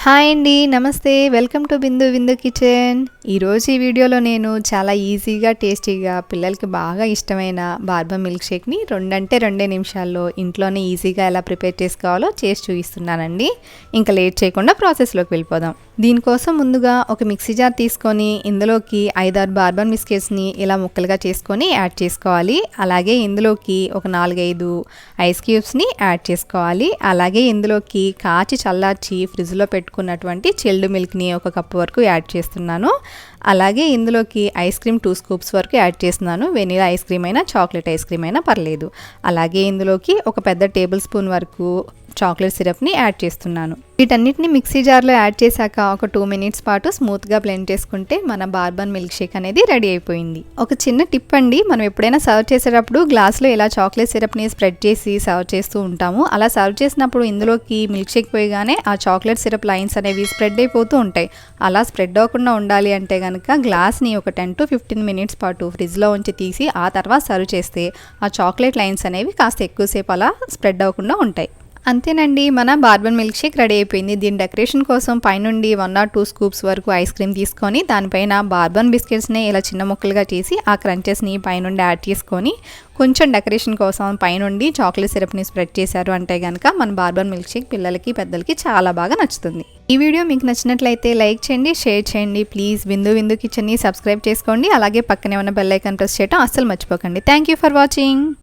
Hi అండి, నమస్తే. Welcome to బిందు విందు కిచెన్. ఈరోజు ఈ వీడియోలో నేను చాలా ఈజీగా టేస్టీగా పిల్లలకి బాగా ఇష్టమైన బార్బన్ మిల్క్ షేక్ని 2 నిమిషాల్లో ఇంట్లోనే ఈజీగా ఎలా ప్రిపేర్ చేసుకోవాలో చేసి చూపిస్తున్నానండి. ఇంకా లేట్ చేయకుండా ప్రాసెస్లోకి వెళ్ళిపోదాం. దీనికోసం ముందుగా ఒక మిక్సీ జార్ తీసుకొని ఇందులోకి 5-6 బార్బన్ బిస్కెట్స్ని ఇలా ముక్కలుగా చేసుకొని యాడ్ చేసుకోవాలి. అలాగే ఇందులోకి ఒక 4-5 ఐస్ క్యూబ్స్ని యాడ్ చేసుకోవాలి. అలాగే ఇందులోకి కాచి చల్లార్చి ఫ్రిడ్జ్లో పెట్టుకున్నటువంటి చిల్డ్ మిల్క్ని 1 కప్ వరకు యాడ్ చేస్తున్నాను. అలాగే ఇందులోకి ఐస్ క్రీమ్ 2 స్కూప్స్ వరకు యాడ్ చేస్తున్నాను. వెనీలా ఐస్ క్రీమ్ అయినా చాక్లెట్ ఐస్ క్రీమ్ అయినా పర్లేదు. అలాగే ఇందులోకి ఒక పెద్ద టేబుల్ స్పూన్ వరకు చాక్లెట్ సిరప్ని యాడ్ చేస్తున్నాను. వీటన్నిటిని మిక్సీ జార్లో యాడ్ చేశాక ఒక 2 మినిట్స్ పాటు స్మూత్గా బ్లెండ్ చేసుకుంటే మన బార్బన్ మిల్క్ షేక్ అనేది రెడీ అయిపోయింది. ఒక చిన్న టిప్ అండి, మనం ఎప్పుడైనా సర్వ్ చేసేటప్పుడు గ్లాస్లో ఇలా చాక్లెట్ సిరప్ని స్ప్రెడ్ చేసి సర్వ్ చేస్తూ ఉంటాము. అలా సర్వ్ చేసినప్పుడు ఇందులోకి మిల్క్ షేక్ పోయగానే ఆ చాక్లెట్ సిరప్ లైన్స్ అనేవి స్ప్రెడ్ అయిపోతూ ఉంటాయి. అలా స్ప్రెడ్ అవ్వకుండా ఉండాలి అంటే కనుక గ్లాస్ని ఒక 10 to 15 మినిట్స్ పాటు ఫ్రిడ్జ్లో ఉంచి తీసి ఆ తర్వాత సర్వ్ చేస్తే ఆ చాక్లెట్ లైన్స్ అనేవి కాస్త ఎక్కువసేపు అలా స్ప్రెడ్ అవ్వకుండా ఉంటాయి. అంతేనండి, మన బార్బన్ మిల్క్ షేక్ రెడీ అయిపోయింది. దీని డెకరేషన్ కోసం పైనుండి 1 or 2 స్కూప్స్ వరకు ఐస్ క్రీమ్ తీసుకొని దానిపైన బార్బన్ బిస్కెట్స్ని ఇలా చిన్న ముక్కలుగా చేసి ఆ క్రంచెస్ని పైనుండి యాడ్ చేసుకొని కొంచెం డెకరేషన్ కోసం పైనుండి చాక్లెట్ సిరప్ని స్ప్రెడ్ చేశారు అంటే కనుక మన బార్బన్ మిల్క్ షేక్ పిల్లలకి పెద్దలకి చాలా బాగా నచ్చుతుంది. ఈ వీడియో మీకు నచ్చినట్లయితే లైక్ చేయండి, షేర్ చేయండి. ప్లీజ్ విందు కిచెన్ని సబ్స్క్రైబ్ చేసుకోండి. అలాగే పక్కనే ఉన్న బెల్ ఐకాన్ ప్రెస్ చేయడం అస్సలు మర్చిపోకండి. Thank you for watching.